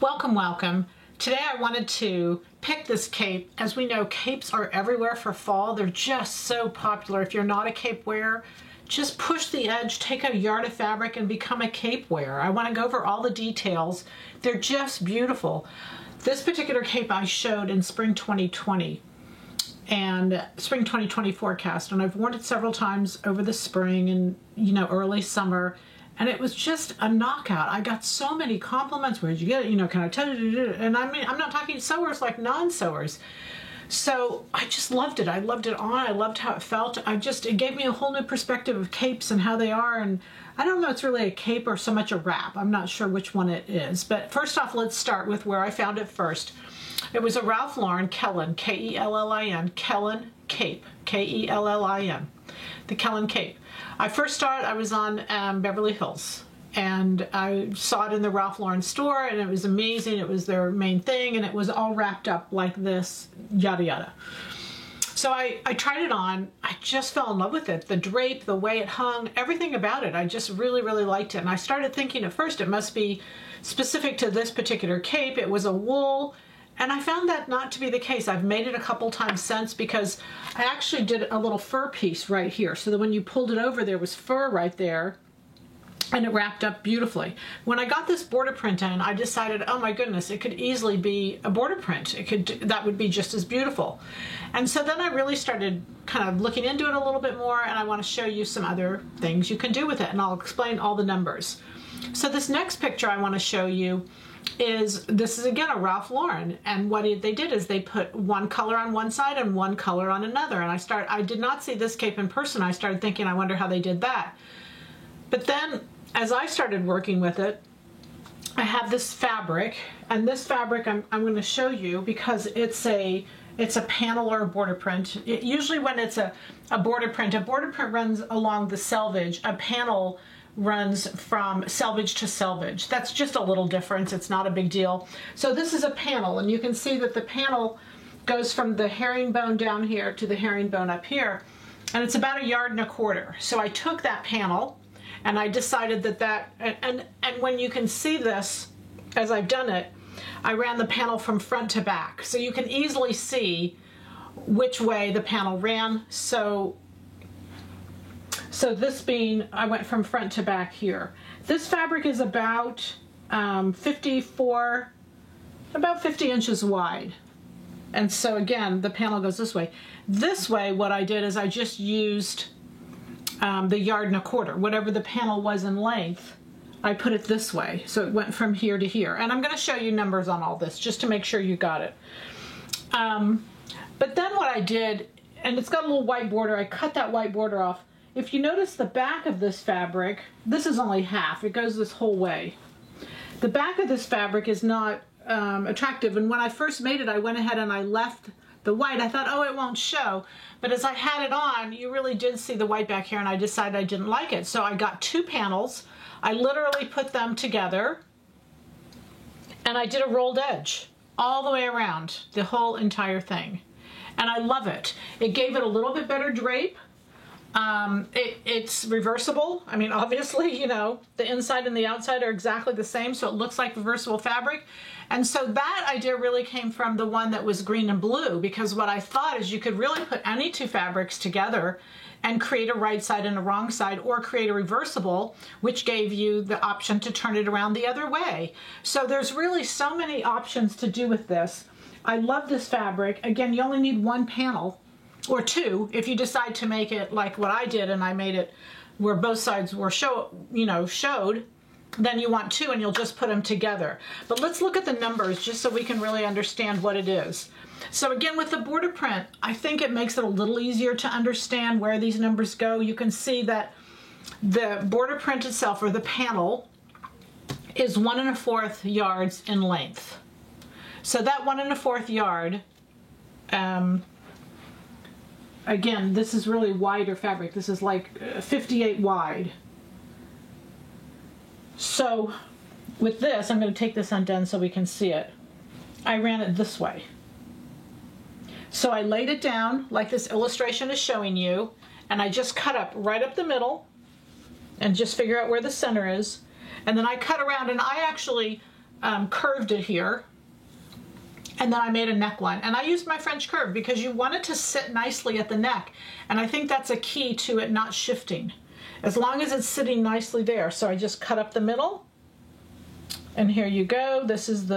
Welcome, welcome. Today I wanted to pick this cape. As we know, capes are everywhere for fall. They're just so popular. If you're not a cape wearer, just push the edge, take a yard of fabric and become a cape wearer. I want to go over all the details. They're just beautiful. This particular cape I showed in spring 2020 and spring 2020 forecast, and I've worn it several times over the spring and early summer. And it was just a knockout. I got so many compliments. Where'd you get it? Can I tell you? And I mean, I'm not talking sewers like non-sewers. So I just loved it. I loved it on. I loved how it felt. It gave me a whole new perspective of capes and how they are. And I don't know if it's really a cape or so much a wrap. I'm not sure which one it is. But first off, let's start with where I found it first. It was a Ralph Lauren Kellen, K-E-L-L-I-N, Kellen cape, K-E-L-L-I-N, the Kellen cape. I first started, I was on Beverly Hills, and I saw it in the Ralph Lauren store, and it was amazing. It was their main thing, and it was all wrapped up like this, yada yada. So I tried it on. I just fell in love with it. The drape, the way it hung, everything about it. I just really, really liked it. And I started thinking at first it must be specific to this particular cape. It was a wool. And I found that not to be the case. I've made it a couple times since because I actually did a little fur piece right here so that when you pulled it over, there was fur right there and it wrapped up beautifully. When I got this border print in, I decided, oh my goodness, it could easily be a border print. That would be just as beautiful. And so then I really started kind of looking into it a little bit more, and I want to show you some other things you can do with it, and I'll explain all the numbers. So this next picture I want to show you this is again a Ralph Lauren, and what they did is they put one color on one side and one color on another. And I did not see this cape in person. I started thinking, I wonder how they did that. But then as I started working with it, I have this fabric, and this fabric I'm going to show you because it's a panel or a border print. Usually when it's a border print runs along the selvage. A panel runs from selvage to selvage. That's just a little difference. It's not a big deal. So this is a panel, and you can see that the panel goes from the herringbone down here to the herringbone up here, and it's about 1.25 yards. So I took that panel and I decided and when you can see this, as I've done it, I ran the panel from front to back. So you can easily see which way the panel ran. So this being, I went from front to back here. This fabric is about 50 inches wide. And so again, the panel goes this way. This way, what I did is I just used the 1.25 yards. Whatever the panel was in length, I put it this way. So it went from here to here. And I'm going to show you numbers on all this just to make sure you got it. But then what I did, and it's got a little white border, I cut that white border off. If you notice the back of this fabric, this is only half. It goes this whole way. The back of this fabric is not attractive, and when I first made it, I went ahead and I left the white. I thought, oh, it won't show. But as I had it on, you really did see the white back here, and I decided I didn't like it. So I got 2 panels. I literally put them together, and I did a rolled edge all the way around the whole entire thing. And I love it. It gave it a little bit better drape. It's reversible. I mean, obviously, the inside and the outside are exactly the same, so it looks like reversible fabric. And so that idea really came from the one that was green and blue, because what I thought is you could really put any 2 fabrics together and create a right side and a wrong side, or create a reversible, which gave you the option to turn it around the other way. So there's really so many options to do with this. I love this fabric. Again, you only need 1 panel. Or 2, if you decide to make it like what I did, and I made it where both sides were showed, then you want 2, and you'll just put them together. But let's look at the numbers just so we can really understand what it is. So again, with the border print, I think it makes it a little easier to understand where these numbers go. You can see that the border print itself, or the panel, is 1.25 yards in length. So that 1.25 yard, again, this is really wider fabric. This is like 58 wide. So with this, I'm going to take this undone so we can see it. I ran it this way. So I laid it down like this illustration is showing you, and I just cut up right up the middle and just figure out where the center is. And then I cut around, and I actually curved it here. And then I made a neckline. And I used my French curve because you want it to sit nicely at the neck. And I think that's a key to it not shifting. As long as it's sitting nicely there. So I just cut up the middle. And here you go. This is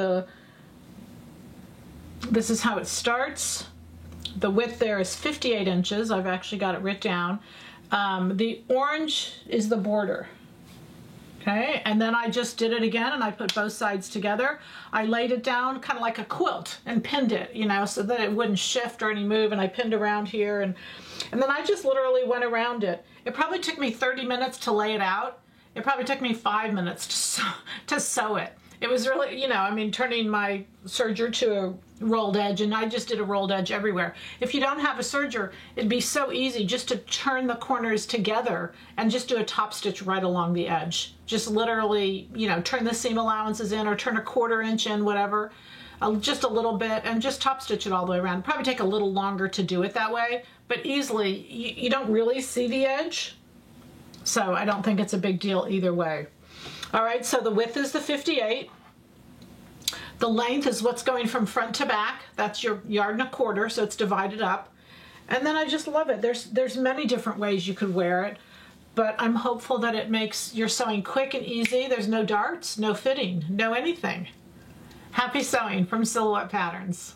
how it starts. The width there is 58 inches. I've actually got it written down. The orange is the border. Okay, and then I just did it again and I put both sides together. I laid it down kind of like a quilt and pinned it, you know, so that it wouldn't shift or any move, and I pinned around here, and then I just literally went around it. It probably took me 30 minutes to lay it out. It probably took me 5 minutes to sew it. It was really, you know, I mean, turning my serger to a rolled edge, and I just did a rolled edge everywhere. If you don't have a serger, it'd be so easy just to turn the corners together and just do a top stitch right along the edge. Just literally, you know, turn the seam allowances in or turn a 1/4 inch in, whatever, just a little bit, and just top stitch it all the way around. It'd probably take a little longer to do it that way, but easily, you don't really see the edge, so I don't think it's a big deal either way. All right, so the width is the 58. The length is what's going from front to back. That's your 1.25 yards, so it's divided up. And then I just love it. There's many different ways you could wear it, but I'm hopeful that it makes your sewing quick and easy. There's no darts, no fitting, no anything. Happy sewing from Silhouette Patterns.